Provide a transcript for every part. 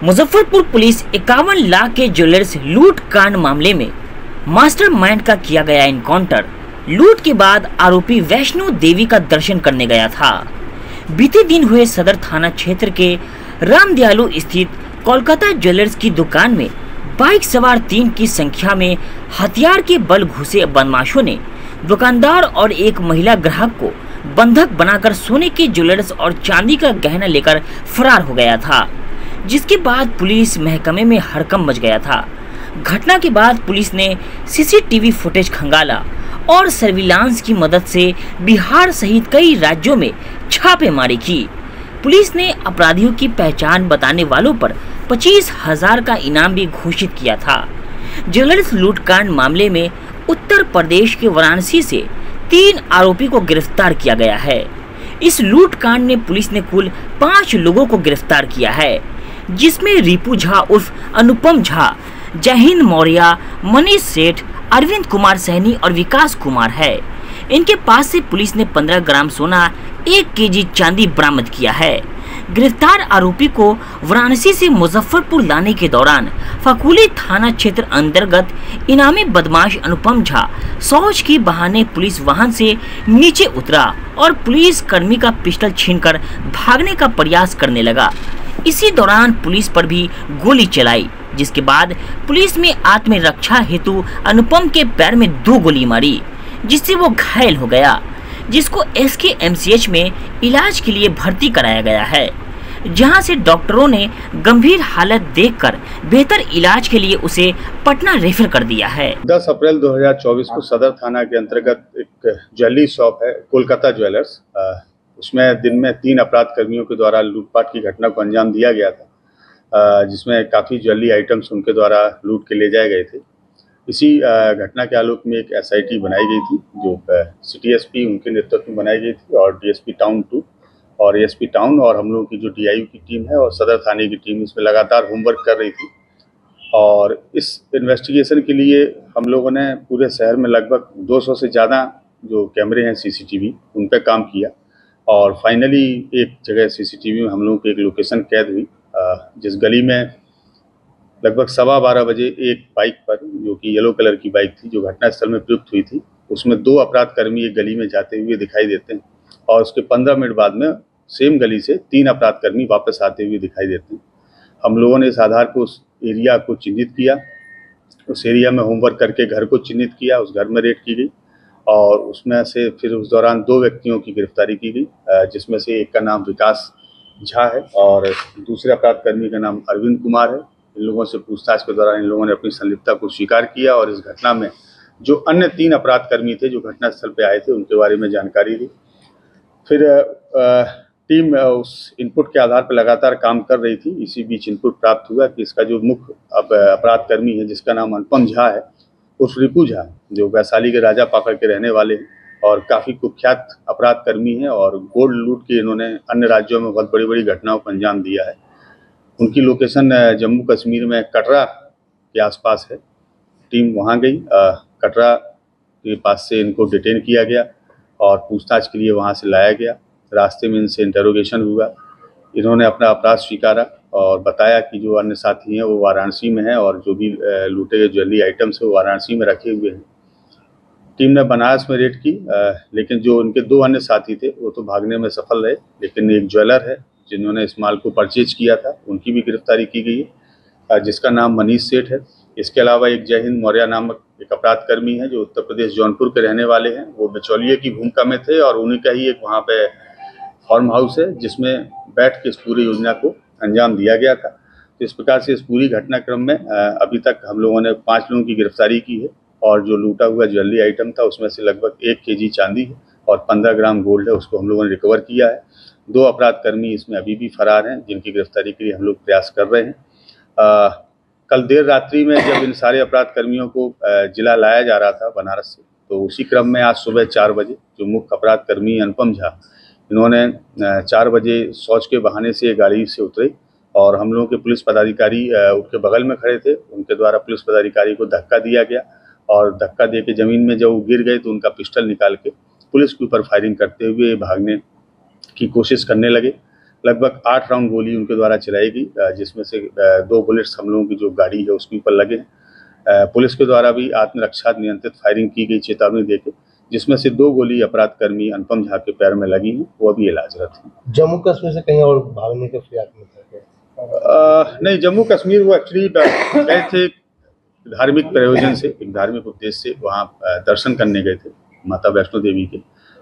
Muzaffarpur police 51 lakh के jewellers लूट कांड मामले में मास्टरमाइंड का किया गया एनकाउंटर। लूट के बाद आरोपी वैष्णो देवी का दर्शन करने गया था। बीते दिन हुए सदर थाना क्षेत्र के रामदयालु स्थित कोलकाता ज्वेलर्स की दुकान में बाइक सवार 3 की संख्या में हथियार के बल घुसे बदमाशों ने दुकानदार और एक महिला ग्राहक को बंधक बनाकर सोने के ज्वेलर्स और चांदी का गहना लेकर फरार हो गया था, जिसके बाद पुलिस महकमे में हड़कंप मच गया था। घटना के बाद पुलिस ने सीसीटीवी फुटेज खंगाला और सर्विलांस की मदद से बिहार सहित कई राज्यों में छापेमारी की। पुलिस ने अपराधियों की पहचान बताने वालों पर 25,000 का इनाम भी घोषित किया था। ज्वेलर्स लूटकांड मामले में उत्तर प्रदेश के वाराणसी से 3 आरोपी को गिरफ्तार किया गया है। इस लूटकांड में पुलिस ने कुल 5 लोगों को गिरफ्तार किया है, जिसमें रिपू झा उर्फ अनुपम झा, जयहिंद मौर्य, मनीष सेठ, अरविंद कुमार सैनी और विकास कुमार है। इनके पास से पुलिस ने 15 ग्राम सोना, 1 केजी चांदी बरामद किया है। गिरफ्तार आरोपी को वाराणसी से मुजफ्फरपुर लाने के दौरान फकुली थाना क्षेत्र अंतर्गत इनामी बदमाश अनुपम झा शौच के बहाने पुलिस वाहन से नीचे उतरा और पुलिस कर्मी का पिस्टल छीनकर भागने का प्रयास करने लगा। इसी दौरान पुलिस पर भी गोली चलाई, जिसके बाद पुलिस में आत्मरक्षा हेतु अनुपम के पैर में 2 गोली मारी, जिससे वो घायल हो गया, जिसको SKMCH में इलाज के लिए भर्ती कराया गया है, जहां से डॉक्टरों ने गंभीर हालत देखकर बेहतर इलाज के लिए उसे पटना रेफर कर दिया है। 10 अप्रैल 2024 को सदर थाना के अंतर्गत एक ज्वेलरी शॉप है कोलकाता ज्वेलर्स, उसमें दिन में 3 अपराध कर्मियों के द्वारा लूटपाट की घटना को अंजाम दिया गया था, जिसमें काफ़ी ज्वेलरी आइटम्स उनके द्वारा लूट के ले जाए गए थे। इसी घटना के आलोक में एक SIT बनाई गई थी, जो सिटी SP उनके नेतृत्व में बनाई गई थी, और DSP टाउन 2 और ASP टाउन और हम लोगों की जो DIU की टीम है और सदर थाने की टीम इसमें लगातार होमवर्क कर रही थी। और इस इन्वेस्टिगेशन के लिए हम लोगों ने पूरे शहर में लगभग 200 से ज़्यादा जो कैमरे हैं CCTV उन पर काम किया, और फाइनली एक जगह CCTV में हम लोगों की एक लोकेशन कैद हुई, जिस गली में लगभग 12:15 बजे एक बाइक पर, जो कि येलो कलर की बाइक थी, जो घटनास्थल में प्रयुक्त हुई थी, उसमें 2 अपराध कर्मी एक गली में जाते हुए दिखाई देते हैं, और उसके 15 मिनट बाद में सेम गली से 3 अपराध कर्मी वापस आते हुए दिखाई देते हैं। हम लोगों ने इस आधार को उस एरिया को चिन्हित किया, उस एरिया में होमवर्क करके घर को चिन्हित किया, उस घर में रेड की गई, और उसमें से फिर उस दौरान 2 व्यक्तियों की गिरफ्तारी की गई, जिसमें से एक का नाम विकास झा है और दूसरे अपराध कर्मी का नाम अरविंद कुमार है। इन लोगों से पूछताछ के दौरान इन लोगों ने अपनी संलिप्तता को स्वीकार किया, और इस घटना में जो अन्य 3 अपराध कर्मी थे जो घटनास्थल पे आए थे उनके बारे में जानकारी दी। फिर टीम उस इनपुट के आधार पर लगातार काम कर रही थी। इसी बीच इनपुट प्राप्त हुआ कि इसका जो मुख्य अपराध कर्मी है, जिसका नाम अनुपम झा है उर्फ रिपू झा, जो वैशाली के राजा पाकड़ के रहने वाले हैं और काफ़ी कुख्यात अपराध कर्मी हैं, और गोल्ड लूट के इन्होंने अन्य राज्यों में बहुत बड़ी बड़ी घटनाओं को अंजाम दिया है। उनकी लोकेशन जम्मू कश्मीर में कटरा के आसपास है। टीम वहां गई, कटरा के पास से इनको डिटेन किया गया और पूछताछ के लिए वहां से लाया गया। रास्ते में इनसे इंटरोगेशन हुआ, इन्होंने अपना अपराध स्वीकारा और बताया कि जो अन्य साथी हैं वो वाराणसी में हैं, और जो भी लूटे गए ज्वेलरी आइटम्स है वो वाराणसी में रखे हुए हैं। टीम ने बनारस में रेड की, लेकिन जो उनके 2 अन्य साथी थे वो तो भागने में सफल रहे, लेकिन एक ज्वेलर है जिन्होंने इस माल को परचेज किया था, उनकी भी गिरफ्तारी की गई है, जिसका नाम मनीष सेठ है। इसके अलावा एक जयहिंद मौर्य नामक एक अपराध कर्मी है जो उत्तर प्रदेश जौनपुर के रहने वाले हैं। वो बिचौलिए की भूमिका में थे, और उन्हीं का ही एक वहाँ पे फार्म हाउस है जिसमें बैठ के इस पूरी योजना को अंजाम दिया गया था। तो इस प्रकार से इस पूरी घटनाक्रम में अभी तक हम लोगों ने 5 लोगों की गिरफ्तारी की है, और जो लूटा हुआ ज्वेलरी आइटम था उसमें से लगभग 1 केजी चांदी है और 15 ग्राम गोल्ड है, उसको हम लोगों ने रिकवर किया है। 2 अपराध कर्मी इसमें अभी भी फरार हैं, जिनकी गिरफ्तारी के लिए हम लोग प्रयास कर रहे हैं। कल देर रात्रि में जब इन सारे अपराध कर्मियों को जिला लाया जा रहा था बनारस से, तो उसी क्रम में आज सुबह 4 बजे जो मुख्य अपराध कर्मी अनुपम झा, इन्होंने 4 बजे शौच के बहाने से गाड़ी से उतरे, और हम लोगों के पुलिस पदाधिकारी उनके बगल में खड़े थे, उनके द्वारा पुलिस पदाधिकारी को धक्का दिया गया, और धक्का दे के ज़मीन में जब वो गिर गए तो उनका पिस्टल निकाल के पुलिस के ऊपर फायरिंग करते हुए भागने की कोशिश करने लगे। लगभग 8 राउंड गोली उनके द्वारा चलाई गई, जिसमें से 2 बुलेट्स हम लोगों की जो गाड़ी है उसके ऊपर लगे हैं। पुलिस के द्वारा भी आत्मरक्षा नियंत्रित फायरिंग की गई चेतावनी देकर, जिसमें से 2 गोली अपराध कर्मी अनुपम झा के पैर में लगी हैं, वो अभी इलाजरत हैं। जम्मू कश्मीर से कहीं और भागने के फिराक में थे? नहीं, जम्मू कश्मीर वो एक्चुअली गए थे धार्मिक प्रयोजन से, एक धार्मिक उद्देश्य से वहाँ दर्शन करने गए थे माता वैष्णो देवी के,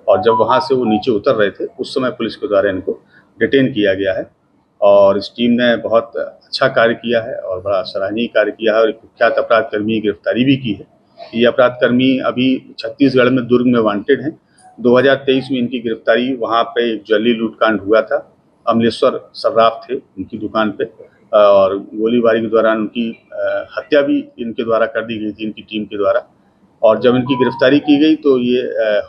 और जब वहाँ से वो नीचे उतर रहे थे उस समय पुलिस के द्वारा इनको डिटेन किया गया है। और इस टीम ने बहुत अच्छा कार्य किया है और बड़ा सराहनीय कार्य किया है और एक कुख्यात अपराध कर्मी की गिरफ्तारी भी की है। ये अपराध कर्मी अभी छत्तीसगढ़ में दुर्ग में वांटेड हैं। 2023 में इनकी गिरफ्तारी, वहाँ पे एक ज्वेलरी लूटकांड हुआ था, अमलेश्वर सर्राफ थे उनकी दुकान पे, और गोलीबारी के दौरान उनकी हत्या भी इनके द्वारा कर दी गई थी, इनकी टीम के द्वारा। और जब इनकी गिरफ्तारी की गई तो ये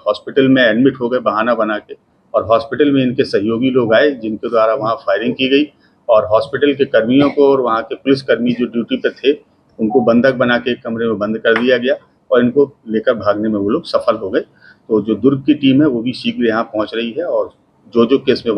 हॉस्पिटल में एडमिट हो गए बहाना बना के, और हॉस्पिटल में इनके सहयोगी लोग आए जिनके द्वारा वहाँ फायरिंग की गई, और हॉस्पिटल के कर्मियों को और वहाँ के पुलिसकर्मी जो ड्यूटी पे थे उनको बंधक बना के एक कमरे में बंद कर दिया गया, और इनको लेकर भागने में वो लोग सफल हो गए। तो जो दुर्ग की टीम है वो भी शीघ्र यहाँ पहुँच रही है, और जो केस में